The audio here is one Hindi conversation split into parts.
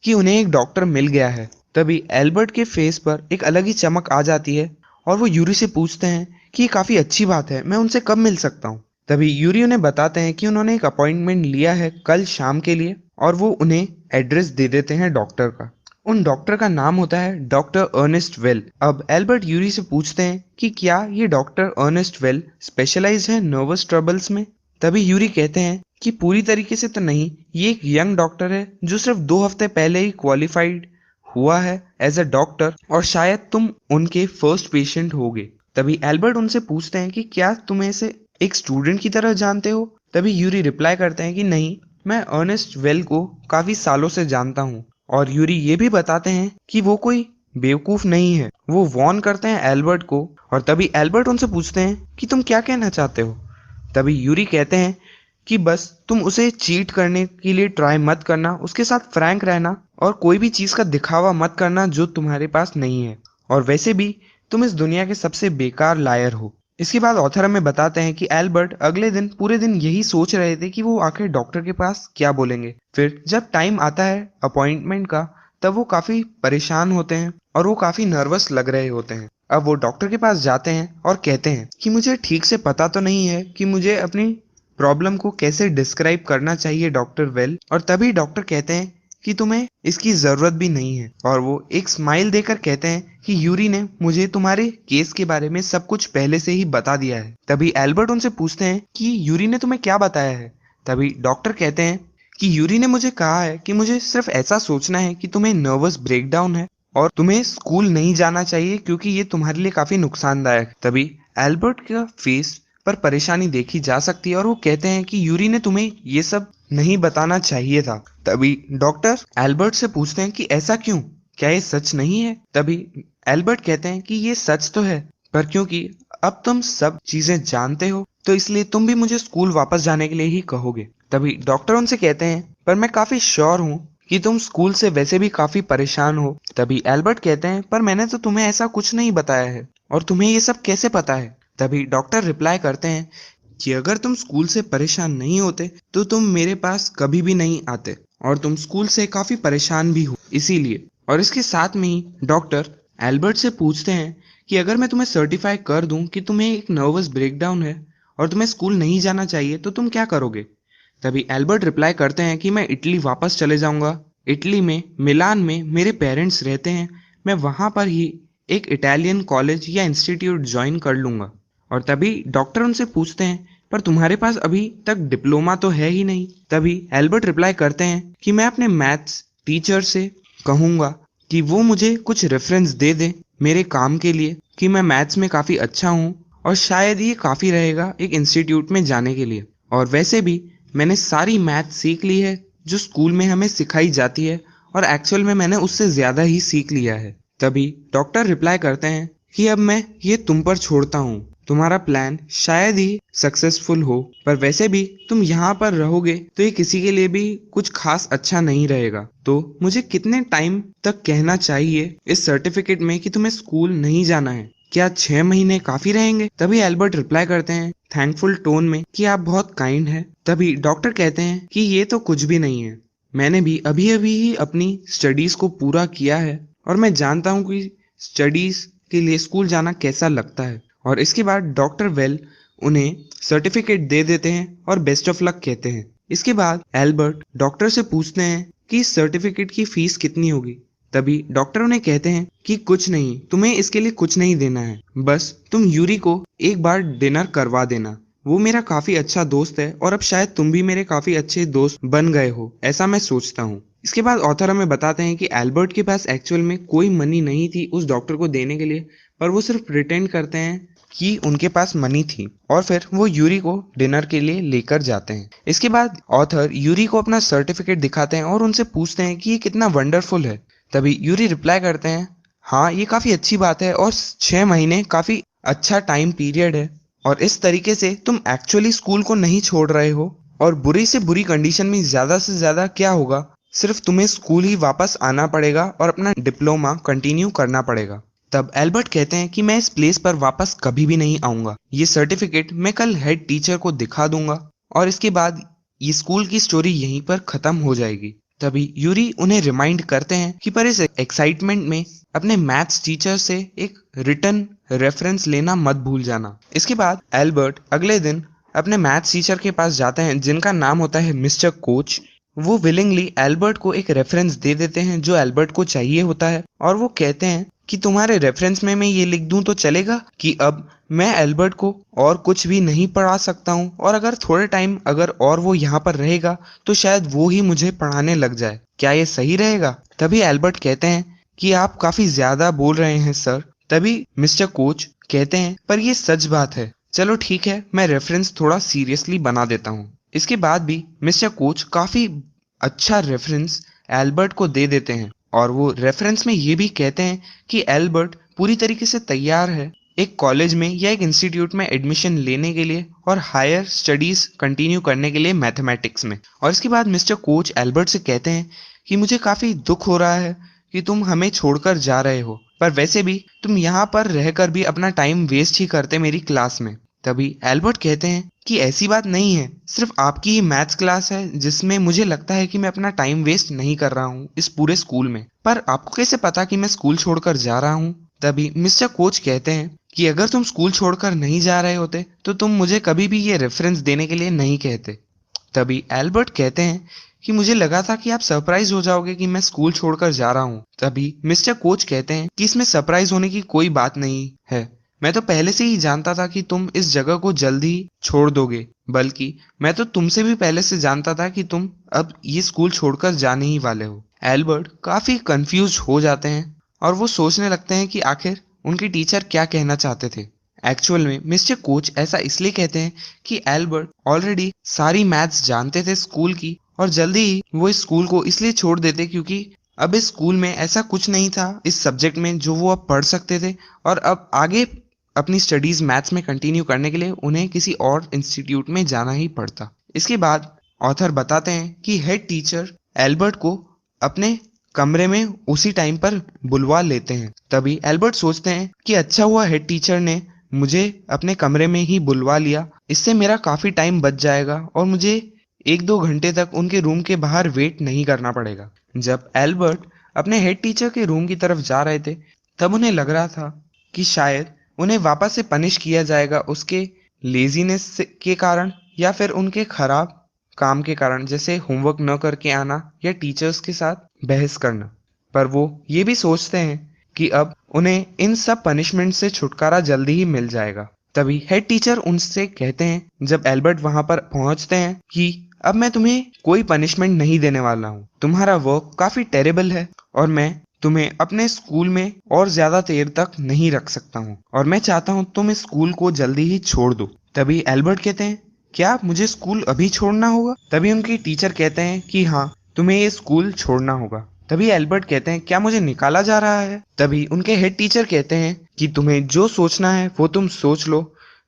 कि उन्हें एक डॉक्टर मिल गया है। तभी एल्बर्ट के फेस पर एक अलग ही चमक आ जाती है और वो यूरी से पूछते हैं कि ये काफ़ी अच्छी बात है, मैं उनसे कब मिल सकता हूँ। तभी यूरी उन्हें बताते हैं कि उन्होंने एक अपॉइंटमेंट लिया है कल शाम के लिए, और वो उन्हें एड्रेस दे देते हैं डॉक्टर का। उन डॉक्टर का नाम होता है डॉक्टर अर्नेस्ट वेल। अब एल्बर्ट यूरी से पूछते हैं कि क्या ये डॉक्टर अर्नेस्ट वेल स्पेशलाइज है नर्वस ट्रबल्स में। तभी यूरी कहते हैं कि पूरी तरीके से तो नहीं, ये एक यंग डॉक्टर है जो सिर्फ 2 हफ्ते पहले ही क्वालिफाइड हुआ है एज अ डॉक्टर, और शायद तुम उनके फर्स्ट पेशेंट होगे। तभी एल्बर्ट उनसे पूछते हैं कि क्या तुम इसे एक स्टूडेंट की तरह जानते हो। तभी यूरी रिप्लाई करते हैं कि नहीं, मैं अर्नेस्ट वेल को काफी सालों से जानता हूँ। और यूरी ये भी बताते हैं कि वो कोई बेवकूफ नहीं है। वो वॉर्न करते हैं एल्बर्ट को, और तभी एल्बर्ट उनसे पूछते हैं कि तुम क्या कहना चाहते हो। तभी यूरी कहते हैं कि बस तुम उसे चीट करने के लिए ट्राई मत करना, उसके साथ फ्रैंक रहना और कोई भी चीज़ का दिखावा मत करना जो तुम्हारे पास नहीं है, और वैसे भी तुम इस दुनिया के सबसे बेकार लायर हो। इसके बाद ऑथर हमें बताते हैं कि एल्बर्ट अगले दिन पूरे दिन यही सोच रहे थे कि वो आखिर डॉक्टर के पास क्या बोलेंगे। फिर जब टाइम आता है अपॉइंटमेंट का, तब वो काफ़ी परेशान होते हैं और वो काफ़ी नर्वस लग रहे होते हैं। अब वो डॉक्टर के पास जाते हैं और कहते हैं कि मुझे ठीक से पता तो नहीं है कि मुझे अपनी प्रॉब्लम को कैसे डिस्क्राइब करना चाहिए डॉक्टर वेल। और तभी डॉक्टर कहते हैं कि तुम्हें इसकी ज़रूरत भी नहीं है, और वो एक स्माइल देकर कहते हैं कि यूरी ने मुझे तुम्हारे केस के बारे में सब कुछ पहले से ही बता दिया है। तभी एल्बर्ट उनसे पूछते हैं कि यूरी ने तुम्हें क्या बताया है। तभी डॉक्टर कहते हैं कि यूरी ने मुझे कहा है कि मुझे सिर्फ ऐसा सोचना है कि तुम्हें नर्वस ब्रेकडाउन है और तुम्हें स्कूल नहीं जाना चाहिए क्योंकि ये तुम्हारे लिए काफी नुकसानदायक है। तभी एल्बर्ट का फेस पर परेशानी देखी जा सकती है और वो कहते हैं कि यूरी ने तुम्हें ये सब नहीं बताना चाहिए था। तभी डॉक्टर एल्बर्ट से पूछते हैं कि ऐसा क्यों, क्या ये सच नहीं है। तभी एल्बर्ट कहते हैं कि ये सच तो है, पर क्योंकि अब तुम सब चीजें जानते हो तो इसलिए तुम भी मुझे स्कूल वापस जाने के लिए ही कहोगे। तभी डॉक्टर उनसे कहते हैं पर मैं काफी श्योर हूँ कि तुम स्कूल से वैसे भी काफी परेशान हो। तभी एल्बर्ट कहते हैं पर मैंने तो तुम्हें ऐसा कुछ नहीं बताया है, और तुम्हें ये सब कैसे पता है। तभी डॉक्टर रिप्लाई करते हैं कि अगर तुम स्कूल से परेशान नहीं होते तो तुम मेरे पास कभी भी नहीं आते, और तुम स्कूल से काफी परेशान भी हो इसीलिए। और इसके साथ में ही डॉक्टर एल्बर्ट से पूछते हैं कि अगर मैं तुम्हें सर्टिफाई कर दूं कि तुम्हें एक नर्वस ब्रेकडाउन है और तुम्हें स्कूल नहीं जाना चाहिए तो तुम क्या करोगे। तभी एल्बर्ट रिप्लाई करते हैं कि मैं इटली वापस चले जाऊंगा। इटली में मिलान में मेरे पेरेंट्स रहते हैं, मैं वहां पर ही एक इटालियन कॉलेज या इंस्टीट्यूट ज्वाइन कर लूंगा। और तभी डॉक्टर उनसे पूछते हैं पर तुम्हारे पास अभी तक डिप्लोमा तो है ही नहीं। तभी एल्बर्ट रिप्लाई करते हैं कि मैं अपने मैथ्स टीचर से कहूंगा कि वो मुझे कुछ रेफरेंस दे दे मेरे काम के लिए, कि मैं मैथ्स में काफ़ी अच्छा हूँ और शायद ये काफ़ी रहेगा एक इंस्टीट्यूट में जाने के लिए। और वैसे भी मैंने सारी मैथ सीख ली है जो स्कूल में हमें सिखाई जाती है, और एक्चुअल में मैंने उससे ज़्यादा ही सीख लिया है। तभी डॉक्टर रिप्लाई करते हैं कि अब मैं ये तुम पर छोड़ता हूँ, तुम्हारा प्लान शायद ही सक्सेसफुल हो, पर वैसे भी तुम यहाँ पर रहोगे तो ये किसी के लिए भी कुछ खास अच्छा नहीं रहेगा। तो मुझे कितने टाइम तक कहना चाहिए इस सर्टिफिकेट में कि तुम्हें स्कूल नहीं जाना है, क्या 6 महीने काफी रहेंगे। तभी एल्बर्ट रिप्लाई करते हैं थैंकफुल टोन में कि आप बहुत काइंड हैं। तभी डॉक्टर कहते हैं कि ये तो कुछ भी नहीं है, मैंने भी अभी अभी ही अपनी स्टडीज को पूरा किया है और मैं जानता हूँ कि स्टडीज के लिए स्कूल जाना कैसा लगता है। और इसके बाद डॉक्टर वेल उन्हें सर्टिफिकेट दे देते हैं और बेस्ट ऑफ लक कहते हैं। इसके बाद एल्बर्ट डॉक्टर से पूछते हैं कि इस सर्टिफिकेट की फीस कितनी होगी। तभी डॉक्टर उन्हें कहते हैं कि कुछ नहीं, तुम्हें इसके लिए कुछ नहीं देना है, बस तुम यूरी को एक बार डिनर करवा देना, वो मेरा काफी अच्छा दोस्त है और अब शायद तुम भी मेरे काफी अच्छे दोस्त बन गए हो, ऐसा मैं सोचता हूँ। इसके बाद ऑथर हमें बताते हैं कि एल्बर्ट के पास एक्चुअल में कोई मनी नहीं थी उस डॉक्टर को देने के लिए, पर वो सिर्फ प्रिटेंड करते हैं कि उनके पास मनी थी, और फिर वो यूरी को डिनर के लिए लेकर जाते हैं। इसके बाद ऑथर यूरी को अपना सर्टिफिकेट दिखाते हैं और उनसे पूछते हैं कि ये कितना वंडरफुल है। तभी यूरी रिप्लाई करते हैं हाँ, ये काफ़ी अच्छी बात है और 6 महीने काफ़ी अच्छा टाइम पीरियड है, और इस तरीके से तुम एक्चुअली स्कूल को नहीं छोड़ रहे हो, और बुरी से बुरी कंडीशन में ज़्यादा से ज़्यादा क्या होगा, सिर्फ तुम्हें स्कूल ही वापस आना पड़ेगा और अपना डिप्लोमा कंटिन्यू करना पड़ेगा। तब एल्बर्ट कहते हैं कि मैं इस प्लेस पर वापस कभी भी नहीं आऊँगा, ये सर्टिफिकेट मैं कल हेड टीचर को दिखा दूंगा और इसके बाद ये स्कूल की स्टोरी यहीं पर ख़त्म हो जाएगी। तभी यूरी उन्हें रिमाइंड करते हैं कि पर इस एक्साइटमेंट में अपने मैथ्स टीचर से एक रिटन रेफरेंस लेना मत भूल जाना। इसके बाद एल्बर्ट अगले दिन अपने मैथ्स टीचर के पास जाते हैं जिनका नाम होता है मिस्टर कोच। वो विलिंगली एल्बर्ट को एक रेफरेंस दे देते हैं जो एल्बर्ट को चाहिए होता है और वो कहते हैं कि तुम्हारे रेफरेंस में मैं ये लिख दूं तो चलेगा कि अब मैं एल्बर्ट को और कुछ भी नहीं पढ़ा सकता हूँ और अगर थोड़े टाइम अगर और वो यहाँ पर रहेगा तो शायद वो ही मुझे पढ़ाने लग जाए। क्या ये सही रहेगा? तभी एल्बर्ट कहते हैं कि आप काफी ज्यादा बोल रहे हैं सर। तभी मिस्टर कोच कहते हैं पर ये सच बात है, चलो ठीक है मैं रेफरेंस थोड़ा सीरियसली बना देता हूँ। इसके बाद भी मिस्टर कोच काफी अच्छा रेफरेंस एल्बर्ट को दे देते हैं और वो रेफरेंस में ये भी कहते हैं कि एल्बर्ट पूरी तरीके से तैयार है एक कॉलेज में या एक इंस्टीट्यूट में एडमिशन लेने के लिए और हायर स्टडीज कंटिन्यू करने के लिए मैथमेटिक्स में। और इसके बाद मिस्टर कोच एल्बर्ट से कहते हैं कि मुझे काफी दुख हो रहा है कि तुम हमें छोड़कर जा रहे हो, पर वैसे भी तुम यहाँ पर रहकर भी अपना टाइम वेस्ट ही करते मेरी क्लास में। तभी एल्बर्ट कहते हैं कि ऐसी बात नहीं है, सिर्फ आपकी ही मैथ्स क्लास है जिसमें मुझे लगता है कि मैं अपना टाइम वेस्ट नहीं कर रहा हूँ इस पूरे स्कूल में, पर आपको कैसे पता कि मैं स्कूल छोड़कर जा रहा हूँ? तभी मिस्टर कोच कहते हैं कि अगर तुम स्कूल छोड़कर नहीं जा रहे होते तो तुम मुझे कभी भी ये रेफरेंस देने के लिए नहीं कहते। तभी एल्बर्ट कहते हैं कि मुझे लगा था कि आप सरप्राइज हो जाओगे कि मैं स्कूल छोड़कर जा रहा हूँ। तभी मिस्टर कोच कहते हैं कि इसमें सरप्राइज होने की कोई बात नहीं है, मैं तो पहले से ही जानता था कि तुम इस जगह को जल्द ही छोड़ दोगे, बल्कि मैं तो तुमसे भी पहले से जानता था कि तुम अब ये स्कूल छोड़कर जाने ही वाले हो। एल्बर्ट काफी कंफ्यूज हो जाते हैं और वो सोचने लगते हैं कि आखिर उनके टीचर क्या कहना चाहते थे। एक्चुअल में मिस्टर कोच ऐसा इसलिए कहते हैं कि एल्बर्ट ऑलरेडी सारी मैथ्स जानते थे स्कूल की और जल्दी ही वो इस स्कूल को इसलिए छोड़ देते क्योंकि अब इस स्कूल में ऐसा कुछ नहीं था इस सब्जेक्ट में जो वो अब पढ़ सकते थे और अब आगे अपनी स्टडीज मैथ्स में कंटिन्यू करने के लिए उन्हें किसी और इंस्टीट्यूट में जाना ही पड़ता। इसके बाद ऑथर बताते हैं कि हेड टीचर एल्बर्ट को अपने कमरे में उसी टाइम पर बुलवा लेते हैं। तभी एल्बर्ट सोचते हैं कि अच्छा हुआ हेड टीचर ने मुझे अपने कमरे में ही बुलवा लिया, इससे मेरा काफी टाइम बच जाएगा और मुझे 1-2 घंटे तक उनके रूम के बाहर वेट नहीं करना पड़ेगा। जब एल्बर्ट अपने हेड टीचर के रूम की तरफ जा रहे थे तब उन्हें लग रहा था कि शायद उन्हें वापस से पनिश किया जाएगा उसके लेजीनेस के कारण या फिर उनके खराब काम के कारण, जैसे होमवर्क न करके आना या टीचर्स के साथ बहस करना। पर वो ये भी सोचते हैं कि अब उन्हें इन सब पनिशमेंट से छुटकारा जल्दी ही मिल जाएगा। तभी हेड टीचर उनसे कहते हैं जब एल्बर्ट वहां पर पहुंचते हैं कि अब मैं तुम्हें कोई पनिशमेंट नहीं देने वाला हूँ, तुम्हारा वर्क काफी टेरेबल है और मैं तुम्हें अपने स्कूल में और ज्यादा देर तक नहीं रख सकता हूँ और मैं चाहता हूँ तुम इस स्कूल को जल्दी ही छोड़ दो। तभी एल्बर्ट कहते हैं क्या मुझे स्कूल अभी छोड़ना होगा? तभी उनकी टीचर कहते हैं कि हाँ तुम्हें ये स्कूल छोड़ना होगा। तभी एल्बर्ट कहते हैं क्या मुझे निकाला जा रहा है? तभी उनके हेड टीचर कहते हैं कि तुम्हें जो सोचना है वो तुम सोच लो,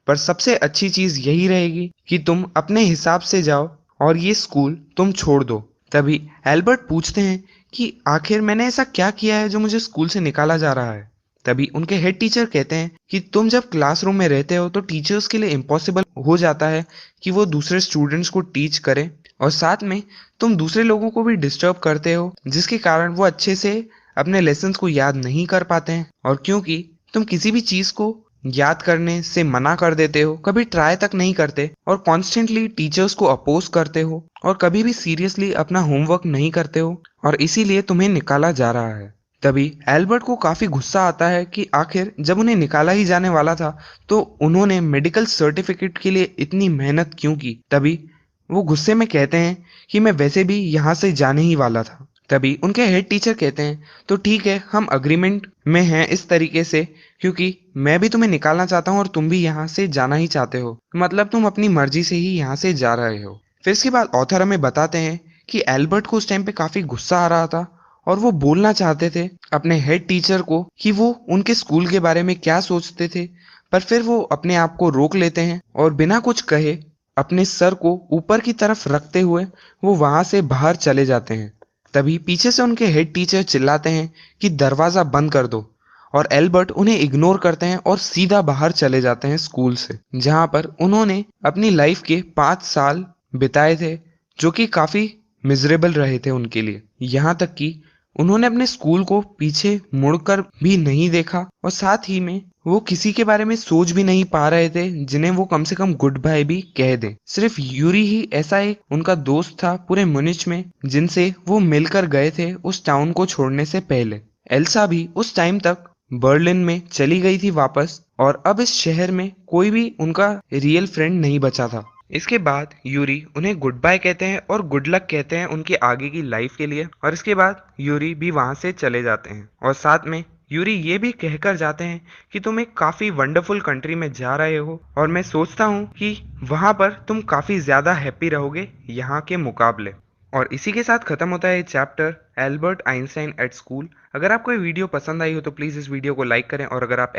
पर सबसे अच्छी चीज यही रहेगी कि तुम अपने हिसाब से जाओ और ये स्कूल तुम छोड़ दो। तभी एल्बर्ट पूछते हैं कि आखिर मैंने ऐसा क्या किया है जो मुझे स्कूल से निकाला जा रहा है? तभी उनके हेड टीचर कहते हैं कि तुम जब क्लासरूम में रहते हो तो टीचर्स के लिए इम्पॉसिबल हो जाता है कि वो दूसरे स्टूडेंट्स को टीच करें और साथ में तुम दूसरे लोगों को भी डिस्टर्ब करते हो जिसके कारण वो अच्छे से अपने लेसन्स को याद नहीं कर पाते हैं। और क्योंकि तुम किसी भी चीज को याद करने से मना कर देते हो, कभी ट्राई तक नहीं करते और कॉन्स्टेंटली टीचर्स को अपोज करते हो और कभी भी सीरियसली अपना होमवर्क नहीं करते हो और इसीलिए तुम्हें निकाला जा रहा है। तभी एल्बर्ट को काफी गुस्सा आता है कि आखिर जब उन्हें निकाला ही जाने वाला था तो उन्होंने मेडिकल सर्टिफिकेट के लिए इतनी मेहनत क्यों की। तभी वो गुस्से में कहते हैं कि मैं वैसे भी यहाँ से जाने ही वाला था। तभी उनके हेड टीचर कहते हैं तो ठीक है हम अग्रीमेंट में हैं इस तरीके से, क्योंकि मैं भी तुम्हें निकालना चाहता हूँ और तुम भी यहाँ से जाना ही चाहते हो, मतलब तुम अपनी मर्जी से ही यहाँ से जा रहे हो। फिर इसके बाद ऑथर हमें बताते हैं कि एल्बर्ट को उस टाइम पे काफी गुस्सा आ रहा था और वो बोलना चाहते थे अपने हेड टीचर को कि वो उनके स्कूल के बारे में क्या सोचते थे, पर फिर वो अपने आप को रोक लेते हैं और बिना कुछ कहे अपने सर को ऊपर की तरफ रखते हुए वो वहां से बाहर चले जाते हैं। तभी पीछे से उनके हेड टीचर चिल्लाते हैं कि दरवाजा बंद कर दो और एल्बर्ट उन्हें इग्नोर करते हैं और सीधा बाहर चले जाते हैं स्कूल से, जहां पर उन्होंने अपनी लाइफ के 5 साल बिताए थे जो कि काफी मिजरेबल रहे थे उनके लिए। यहाँ तक कि उन्होंने अपने स्कूल को पीछे मुड़कर भी नहीं देखा और साथ ही में वो किसी के बारे में सोच भी नहीं पा रहे थे जिन्हें वो कम से कम गुड बाय भी कह दें। सिर्फ यूरी ही ऐसा एक उनका दोस्त था पूरे म्यूनिच में जिनसे वो मिलकर गए थे उस टाउन को छोड़ने से पहले। एल्सा भी उस टाइम तक बर्लिन में चली गई थी वापस और अब इस शहर में कोई भी उनका रियल फ्रेंड नहीं बचा था। इसके बाद यूरी उन्हें गुड बाय कहते हैं और गुड लक कहते हैं उनकी आगे की लाइफ के लिए और इसके बाद यूरी भी वहां से चले जाते हैं और साथ में यूरी ये भी कहकर जाते हैं कि तुम एक काफी वंडरफुल कंट्री में जा रहे हो और मैं सोचता हूँ कि वहां पर तुम काफी ज्यादा हैप्पी रहोगे यहाँ के मुकाबले। और इसी के साथ खत्म होता है ये chapter Albert Einstein at school. अगर आपको ये वीडियो पसंद आई हो तो प्लीज़ इस वीडियो को लाइक करें और अगर आप